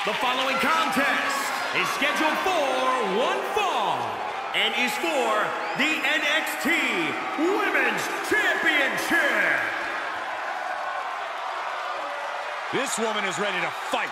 The following contest is scheduled for one fall and is for the NXT Women's Championship. This woman is ready to fight.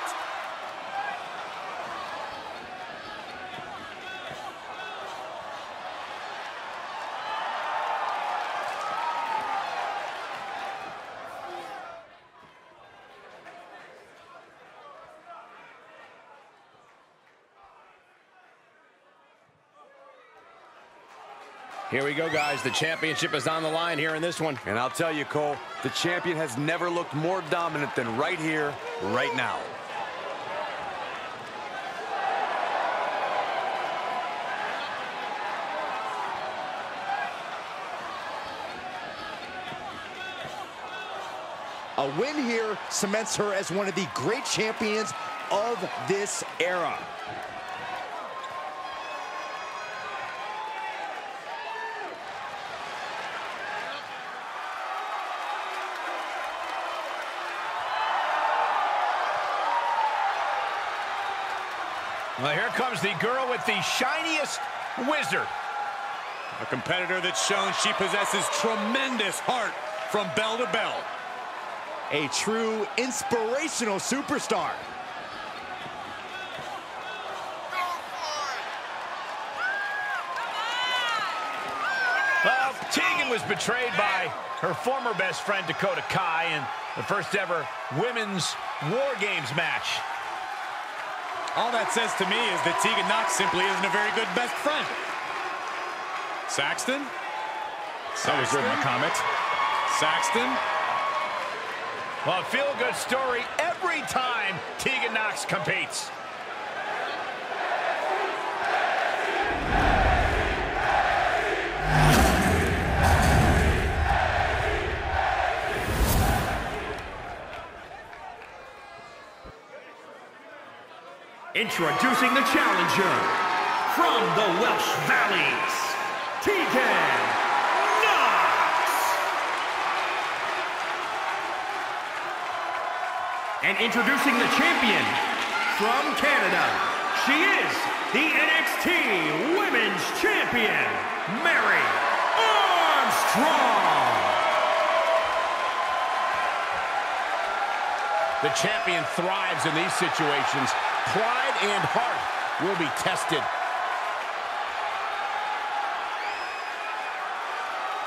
Here we go, guys. The championship is on the line here in this one. And I'll tell you, Cole, the champion has never looked more dominant than right here, right now. A win here cements her as one of the great champions of this era. Well, here comes the girl with the shiniest wizard. A competitor that's shown she possesses tremendous heart from bell to bell. A true inspirational superstar. Well, Tegan was betrayed by her former best friend, Dakota Kai, in the first ever Women's War Games match. All that says to me is that Tegan Nox simply isn't a very good best friend. Saxton? That was written in the comics. Saxton? Well, a feel-good story every time Tegan Nox competes. Introducing the challenger from the Welsh Valleys, Tegan Nox. And introducing the champion from Canada, she is the NXT Women's Champion, Mary Armstrong. The champion thrives in these situations. Pride and heart will be tested.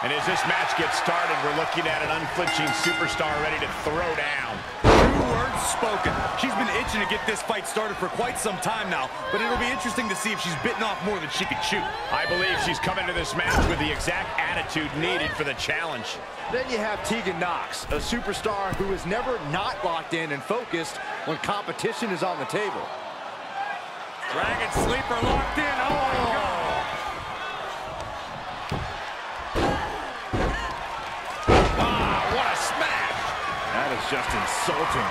And as this match gets started, we're looking at an unflinching superstar ready to throw down. True words spoken. She's been itching to get this fight started for quite some time now, but it'll be interesting to see if she's bitten off more than she can chew. I believe she's coming to this match with the exact attitude needed for the challenge. Then you have Tegan Nox, a superstar who is never not locked in and focused when competition is on the table. Dragon Sleeper locked in. Oh, my God. Ah, what a smash! That is just insulting.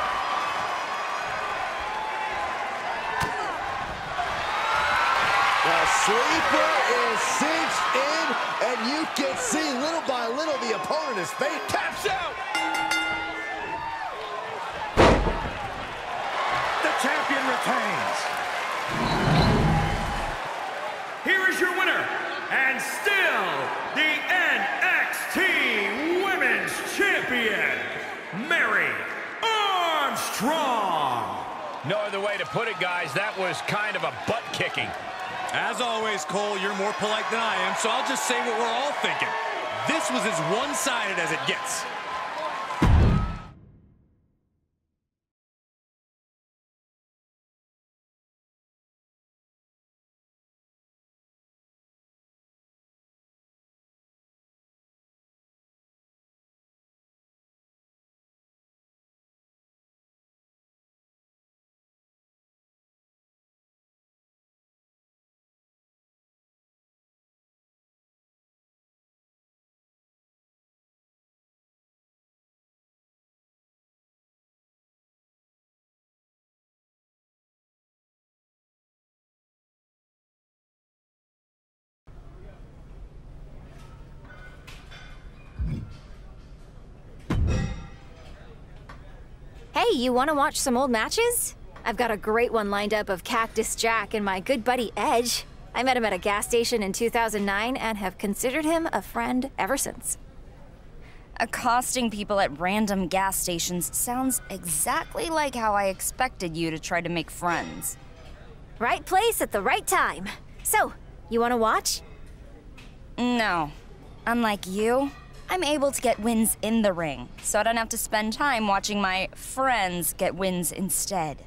The sleeper is cinched in, and you can see little by little the opponent is fake. Taps out! The champion retains. Here is your winner, and still the NXT Women's Champion, Mary Armstrong. No other way to put it, guys. That was kind of a butt-kicking. As always, Cole, you're more polite than I am, so I'll just say what we're all thinking. This was as one-sided as it gets. Hey, you want to watch some old matches? I've got a great one lined up of Cactus Jack and my good buddy Edge. I met him at a gas station in 2009 and have considered him a friend ever since. Accosting people at random gas stations sounds exactly like how I expected you to try to make friends. Right place at the right time. So, you want to watch? No. Unlike you, I'm able to get wins in the ring, so I don't have to spend time watching my friends get wins instead.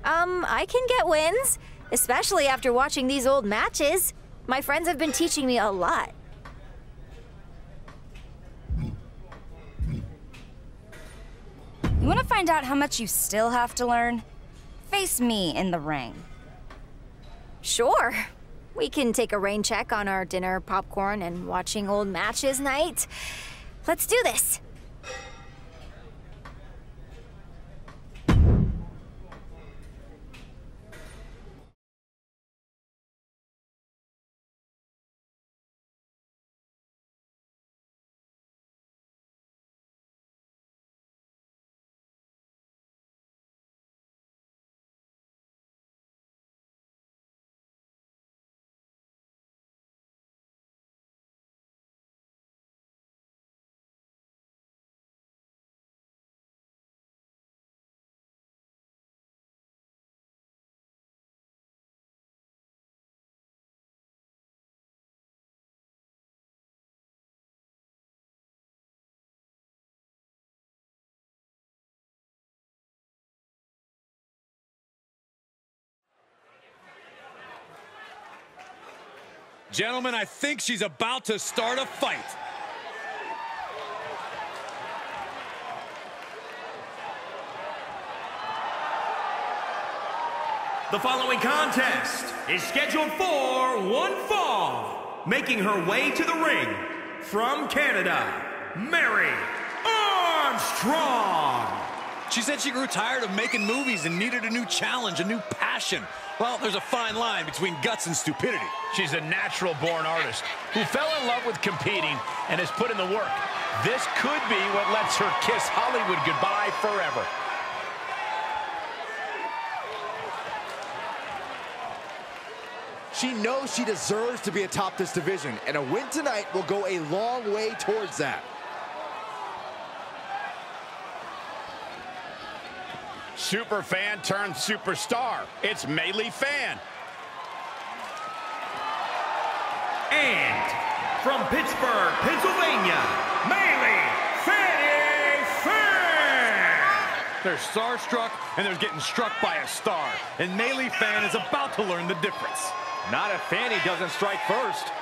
I can get wins, especially after watching these old matches. My friends have been teaching me a lot. You want to find out how much you still have to learn? Face me in the ring. Sure. We can take a rain check on our dinner, popcorn, and watching old matches night. Let's do this. Gentlemen, I think she's about to start a fight. The following contest is scheduled for one fall. Making her way to the ring from Canada, Mary Armstrong. She said she grew tired of making movies and needed a new challenge, a new passion. Well, there's a fine line between guts and stupidity. She's a natural-born artist who fell in love with competing and has put in the work. This could be what lets her kiss Hollywood goodbye forever. She knows she deserves to be atop this division, and a win tonight will go a long way towards that. Super fan turned superstar. It's Maylee Fan. And from Pittsburgh, Pennsylvania, Maylee Fanny Fan. They're starstruck, and they're getting struck by a star. And Maylee Fan is about to learn the difference. Not if Fanny doesn't strike first.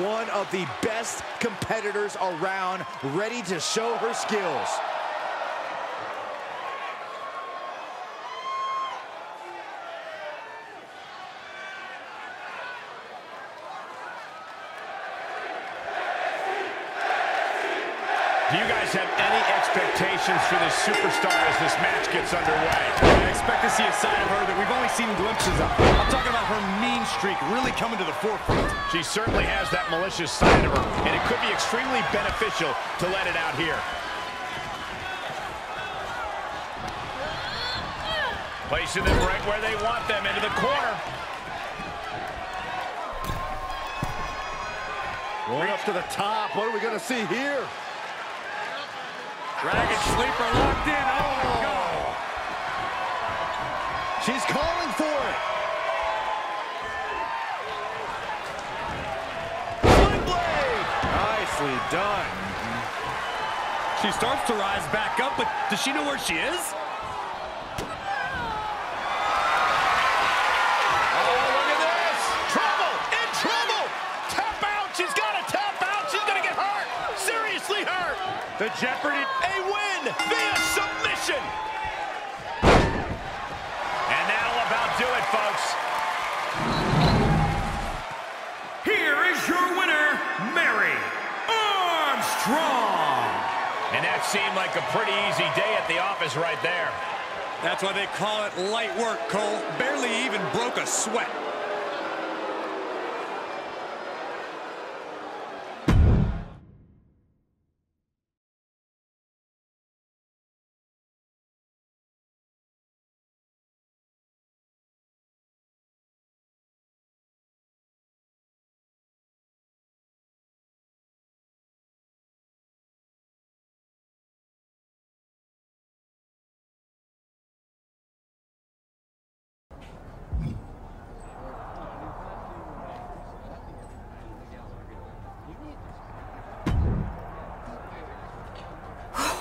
One of the best competitors around, ready to show her skills. Do you guys have any expectations for this superstar as this match gets underway? I expect to see a side of her that we've only seen glimpses of. I'm talking about her mean streak really coming to the forefront. She certainly has that malicious side of her, and it could be extremely beneficial to let it out here. Placing them right where they want them, into the corner. Going up to the top. What are we going to see here? Dragon sleeper locked in. Oh, my God. She's calling for it. One blade. Nicely done. She starts to rise back up, but does she know where she is? Oh, look at this. Trouble, in trouble. Tap out. She's got to tap out. She's going to get hurt. Seriously hurt. The Jeopardy. A win via submission. And that'll about do it, folks. Here is your winner, Mary Armstrong. And that seemed like a pretty easy day at the office right there. That's why they call it light work, Cole. Barely even broke a sweat.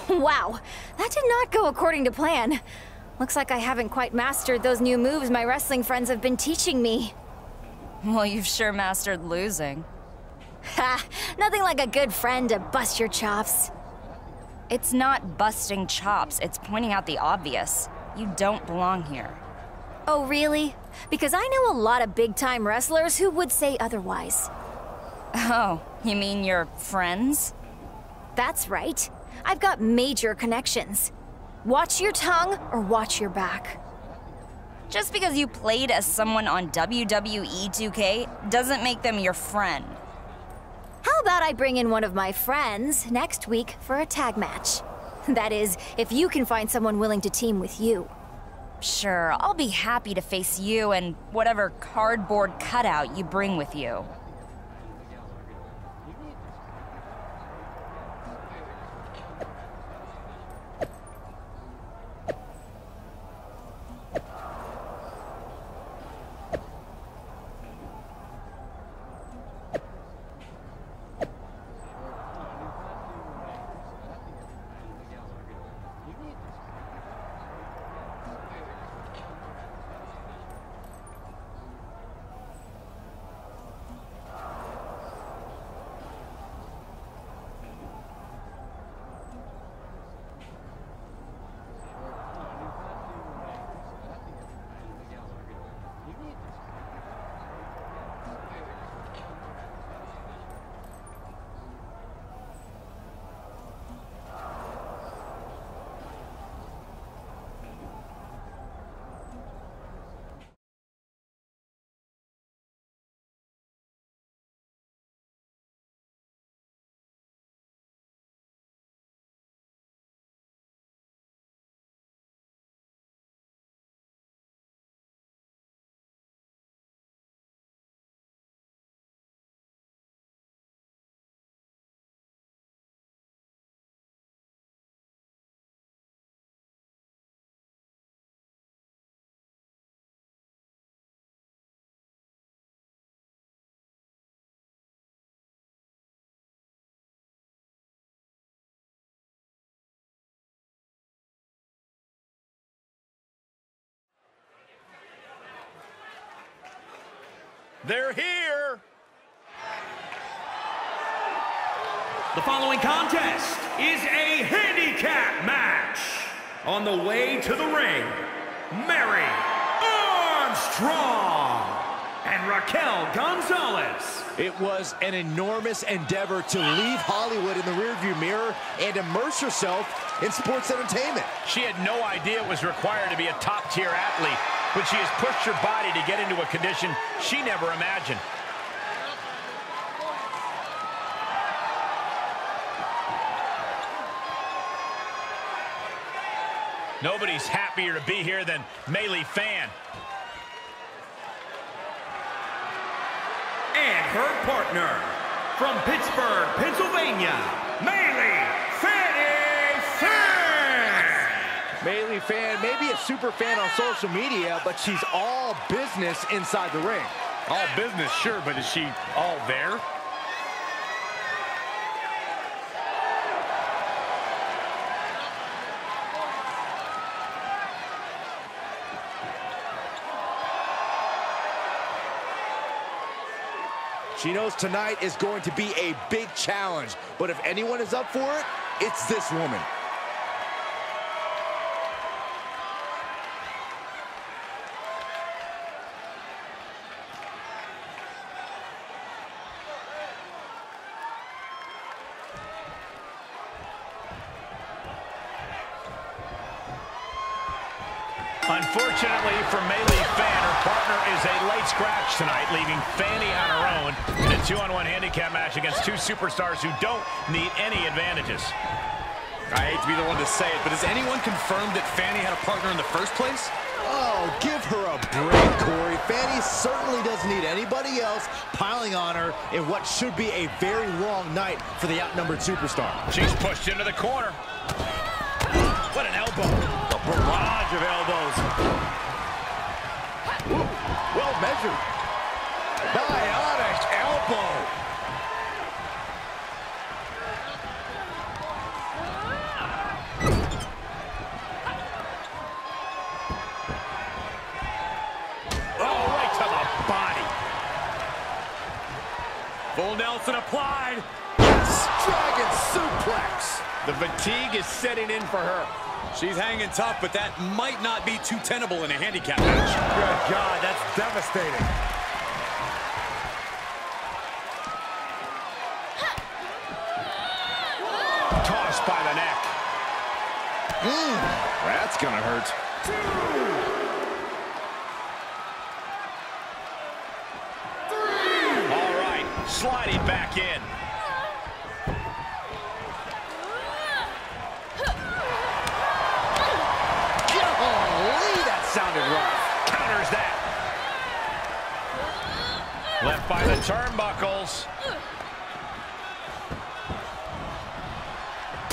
Wow, that did not go according to plan. Looks like I haven't quite mastered those new moves my wrestling friends have been teaching me. Well, you've sure mastered losing. Ha! Nothing like a good friend to bust your chops. It's not busting chops, it's pointing out the obvious. You don't belong here. Oh, really? Because I know a lot of big-time wrestlers who would say otherwise. Oh, you mean your friends? That's right. I've got major connections. Watch your tongue or watch your back. Just because you played as someone on WWE 2K doesn't make them your friend. How about I bring in one of my friends next week for a tag match? That is, if you can find someone willing to team with you. Sure, I'll be happy to face you and whatever cardboard cutout you bring with you. They're here. The following contest is a handicap match. On the way to the ring, Mary Armstrong and Raquel Gonzalez. It was an enormous endeavor to leave Hollywood in the rearview mirror and immerse herself in sports entertainment. She had no idea it was required to be a top-tier athlete, but she has pushed her body to get into a condition she never imagined. Nobody's happier to be here than Fan. And her partner, from Pittsburgh, Pennsylvania, Fan may be a super fan on social media, but she's all business inside the ring. All business, sure, but is she all there? She knows tonight is going to be a big challenge, but if anyone is up for it, it's this woman. Unfortunately for Melee Fan, her partner is a late scratch tonight, leaving Fanny on her own in a 2-on-1 handicap match against two superstars who don't need any advantages. I hate to be the one to say it, but has anyone confirmed that Fanny had a partner in the first place? Oh, give her a break, Corey. Fanny certainly doesn't need anybody else piling on her in what should be a very long night for the outnumbered superstar. She's pushed into the corner. What an elbow. A barrage of elbows. Ooh, well measured. Bionic elbow. Full Nelson applied. Yes, Dragon suplex. The fatigue is setting in for her. She's hanging tough, but that might not be too tenable in a handicap match. Good God, that's devastating. Tossed by the neck. That's gonna hurt. Sliding back in. Golly, that sounded rough. Counters that. Left by the turnbuckles.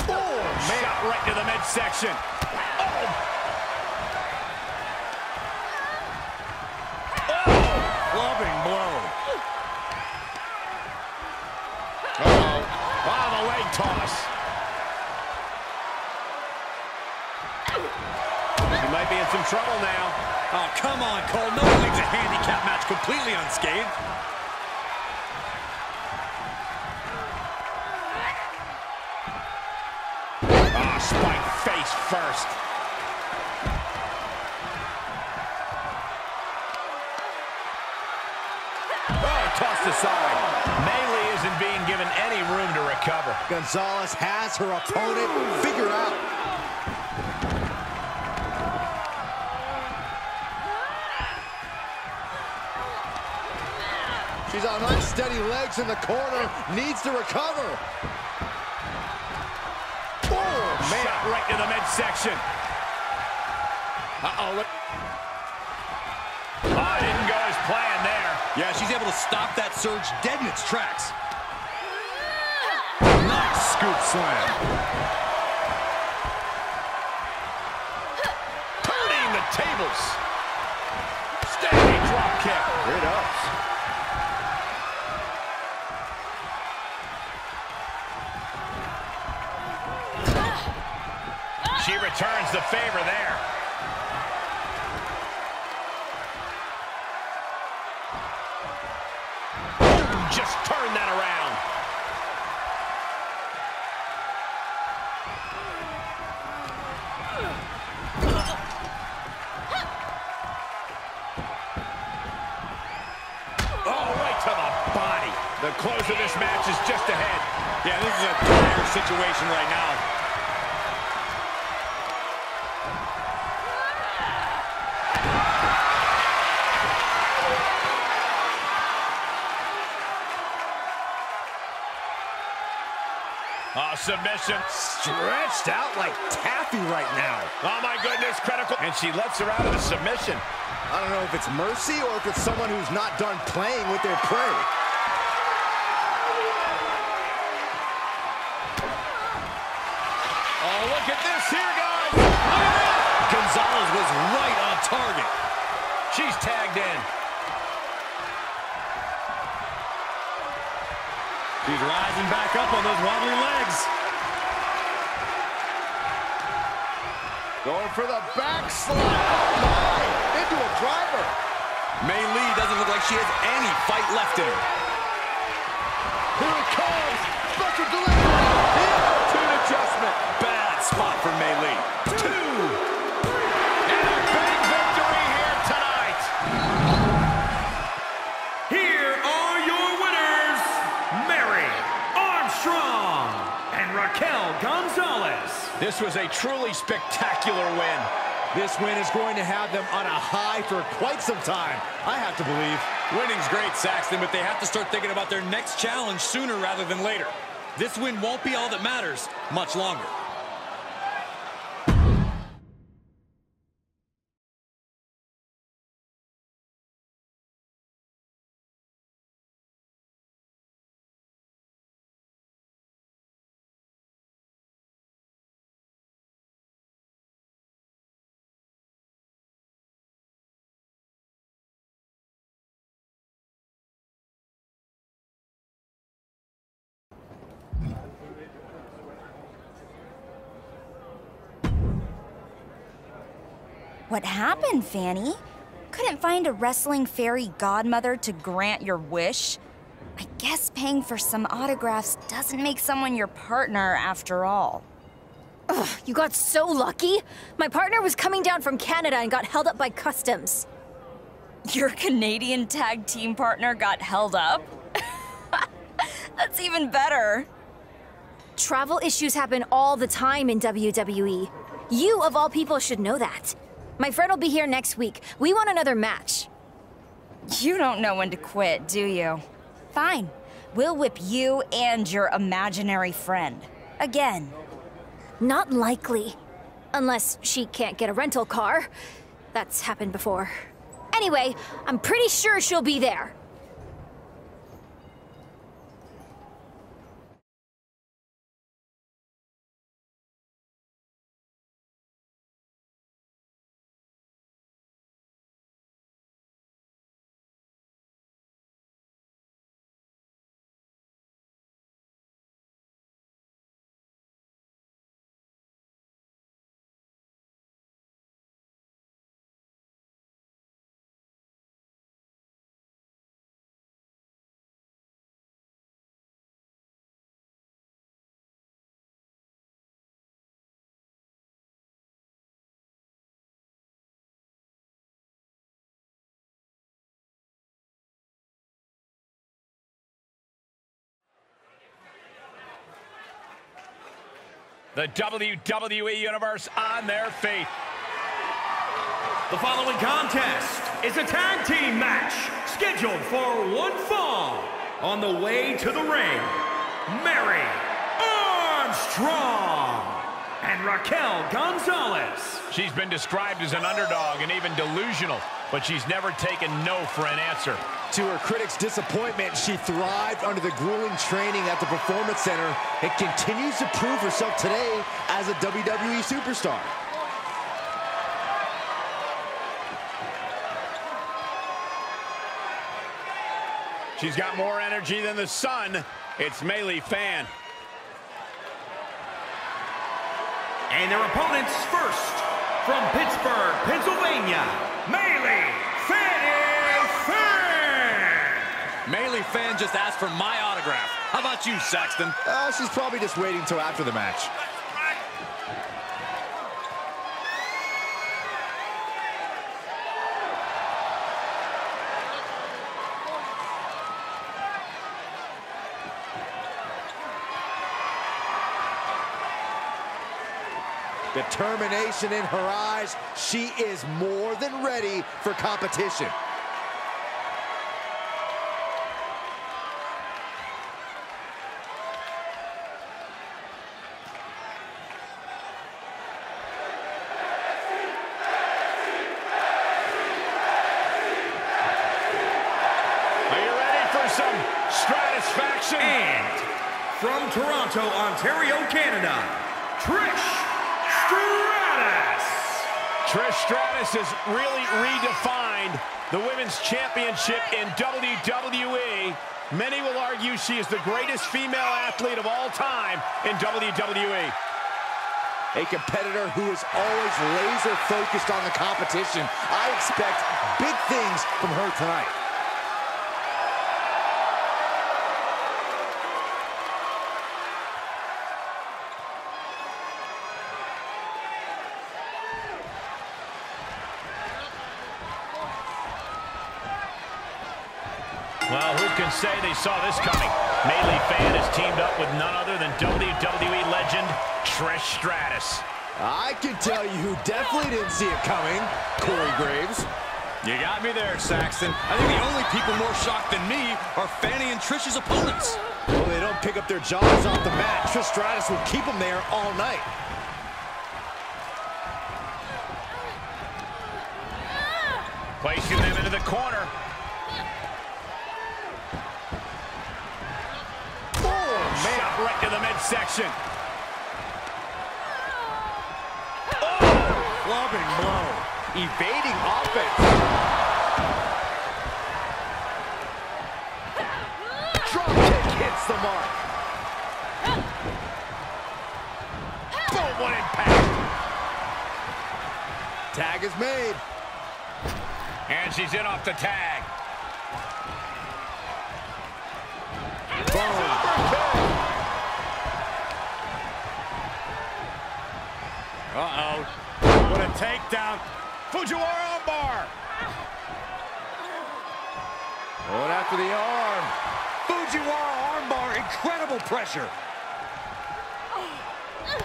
Oh, man. Shot right to the midsection. Oh. Oh, clubbing blow. The leg toss. She might be in some trouble now. Oh, come on, Cole. No one leaves a handicap match completely unscathed. Oh, spike face first. Oh, tossed aside. Melee isn't being given any room to recover. Gonzalez has her opponent figured out. She's on unsteady legs in the corner, needs to recover. Oh, man. Shot right to the midsection. Uh-oh, look. Oh, it didn't go as planned there. Yeah, she's able to stop that surge dead in its tracks. Nice scoop slam. Turning the tables. Standing drop kick. Great ups. She returns the favor there. Just turn that around. Oh, right to the body. The close of this match is just ahead. Yeah, this is a dire situation right now. Submission. Stretched out like taffy right now. Oh, my goodness, critical. And she lets her out of the submission. I don't know if it's mercy or if it's someone who's not done playing with their prey. Oh, look at this here, guys. Gonzalez was right on target. She's tagged in. She's rising back up on those wobbly legs. Going for the backslide. Oh my! Into a driver. Mei Lee doesn't look like she has any fight left in her. Here it comes. Special delivery. Attitude adjustment. Bad spot for Mei Lee. 2. And a big victory here tonight. Here are your winners, Mary Armstrong and Raquel Gonzalez. This was a truly spectacular win. This win is going to have them on a high for quite some time, I have to believe. Winning's great, Saxton, but they have to start thinking about their next challenge sooner rather than later. This win won't be all that matters much longer. What happened, Fanny? Couldn't find a wrestling fairy godmother to grant your wish? I guess paying for some autographs doesn't make someone your partner after all. Ugh, you got so lucky. My partner was coming down from Canada and got held up by customs. Your Canadian tag team partner got held up? That's even better. Travel issues happen all the time in WWE. You, of all people, should know that. My friend will be here next week. We want another match. You don't know when to quit, do you? Fine. We'll whip you and your imaginary friend. Again. Not likely. Unless she can't get a rental car. That's happened before. Anyway, I'm pretty sure she'll be there. The WWE Universe on their feet. The following contest is a tag team match scheduled for one fall. On the way to the ring, Mary Armstrong and Raquel Gonzalez. She's been described as an underdog and even delusional, but she's never taken no for an answer. To her critics' disappointment, she thrived under the grueling training at the Performance Center and continues to prove herself today as a WWE superstar. She's got more energy than the sun. It's Fan. And their opponents first, from Pittsburgh, Pennsylvania, Fanny. Fan just asked for my autograph. How about you, Saxton? She's probably just waiting till after the match. Determination in her eyes. She is more than ready for competition. And from Toronto, Ontario, Canada, Trish Stratus. Trish Stratus has really redefined the Women's Championship in WWE. Many will argue she is the greatest female athlete of all time in WWE. A competitor who is always laser focused on the competition. I expect big things from her tonight. Well, who can say they saw this coming? Fan has teamed up with none other than WWE legend Trish Stratus. I can tell you who definitely didn't see it coming. Corey Graves. You got me there, Saxton. I think the only people more shocked than me are Fanny and Trish's opponents. Well, they don't pick up their jaws off the mat. Trish Stratus will keep them there all night. Placing them into the corner. Oh, man. Shot right to the midsection. Clubbing blow. Evading offense. Drop kick hits the mark. Boom, what impact. Tag is made. And she's in off the tag. Boom. Uh-oh. What a takedown. Fujiwara armbar. Going after the arm. Fujiwara armbar. Incredible pressure.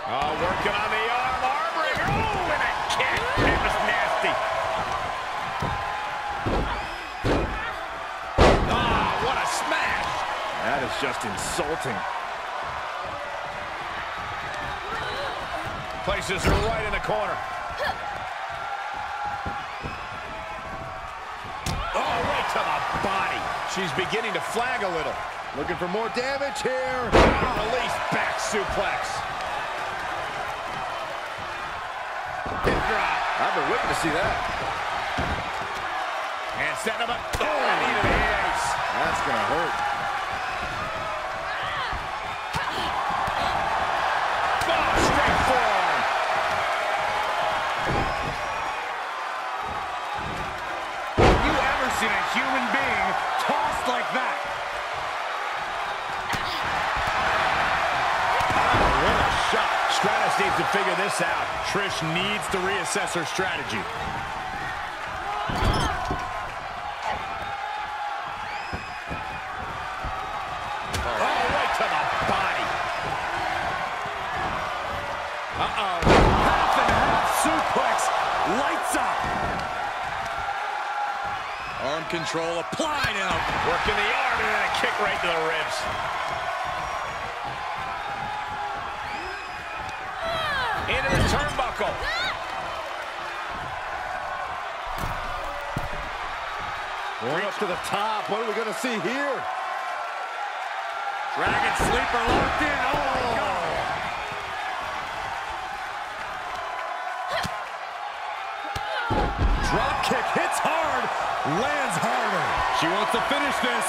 Oh, working on the arm. Armbringer. Oh, and a kick. It was nasty. Ah, what a smash. That is just insulting. Places her right in the corner. Oh, right to the body. She's beginning to flag a little. Looking for more damage here. Release back suplex. Hip drop. I've been waiting to see that. And setting him up. Oh, needed the ace. That's going to hurt. Oh, straight forearm. Have you ever seen a human being tossed like that? What a shot. Stratus needs to figure this out. Trish needs to reassess her strategy. Oh, right to the body. Uh-oh. Half and half suplex. Lights up. Arm control applied out. Working the arm and then a kick right to the ribs. Into the turnbuckle. Going up to the top. What are we going to see here? Dragon sleeper locked in. Oh, my God. Drop kick hits hard. Lands harder. She wants to finish this.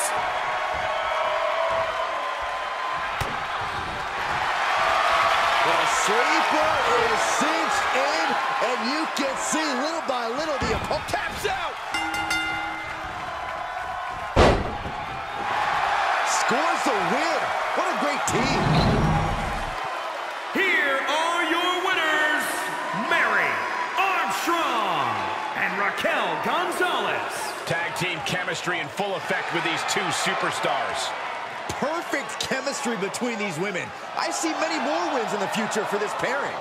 The sleeper is cinched in, and you can see little by little the opponent taps out. Scores the win. What a great team. Here are your winners, Mary Armstrong and Raquel Gonzalez. Tag team chemistry in full effect with these two superstars. Perfect chemistry between these women. I see many more wins in the future for this pairing.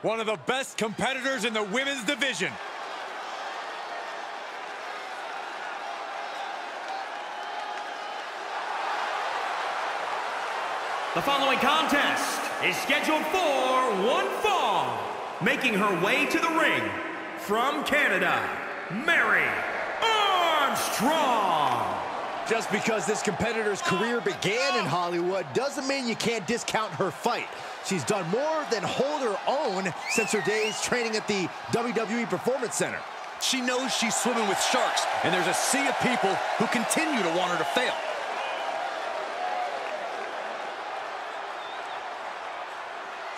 One of the best competitors in the women's division. The following contest is scheduled for one fall. Making her way to the ring from Canada, Mary Armstrong. Just because this competitor's career began in Hollywood doesn't mean you can't discount her fight. She's done more than hold her own since her days training at the WWE Performance Center. She knows she's swimming with sharks, and there's a sea of people who continue to want her to fail.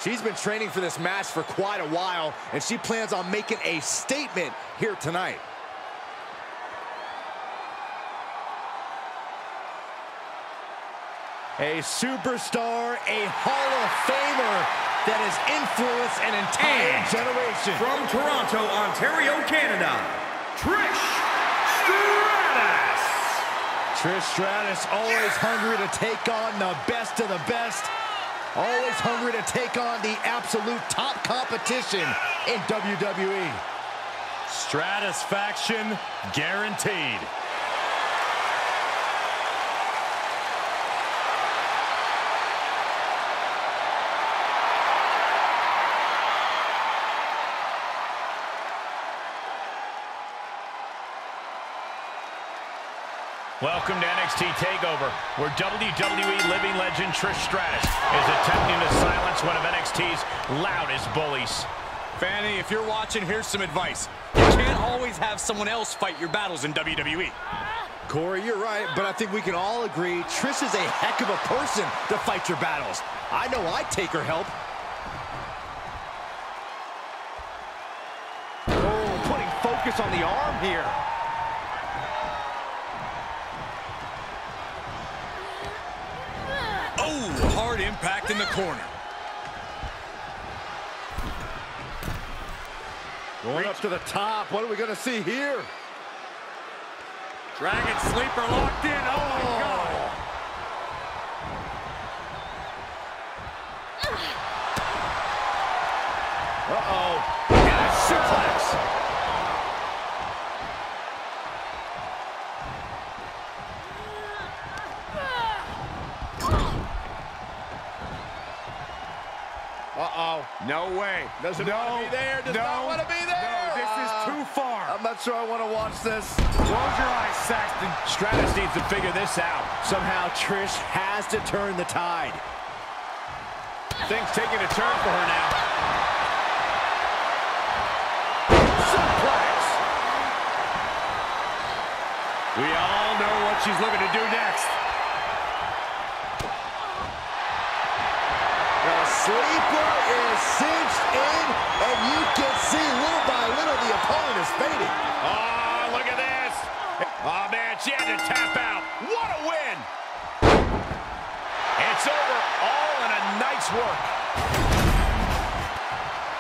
She's been training for this match for quite a while, and she plans on making a statement here tonight. A superstar, a Hall of Famer that has influenced an entire generation. From Toronto, Ontario, Canada, Trish Stratus. Trish Stratus, always hungry to take on the best of the best. Always hungry to take on the absolute top competition in WWE. Stratisfaction guaranteed. Welcome to NXT TakeOver, where WWE living legend Trish Stratus is attempting to silence one of NXT's loudest bullies. Fanny, if you're watching, here's some advice. You can't always have someone else fight your battles in WWE. Corey, you're right, but I think we can all agree Trish is a heck of a person to fight your battles. I know I'd take her help. Oh, putting focus on the arm here. Oh, hard impact in the corner. Going up to the top. What are we going to see here? Dragon sleeper locked in. Oh, my God. Uh-oh. And a suplex. Uh-oh. No way. Doesn't want to be there. Does not want to be there. No, this is too far. I'm not sure I want to watch this. Close your eyes, Saxton. Stratus needs to figure this out. Somehow Trish has to turn the tide. Things taking a turn for her now. Suplex. We all know what she's looking to do next. The sleeper is cinched in, and you can see little by little the opponent is fading. Oh, look at this. Oh, man, she had to tap out. What a win. It's over, all in a nice work.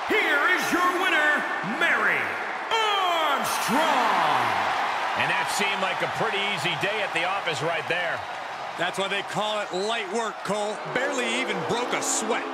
Here is your winner, Mary Armstrong. And that seemed like a pretty easy day at the office right there. That's why they call it light work, Cole. Barely even broke a sweat.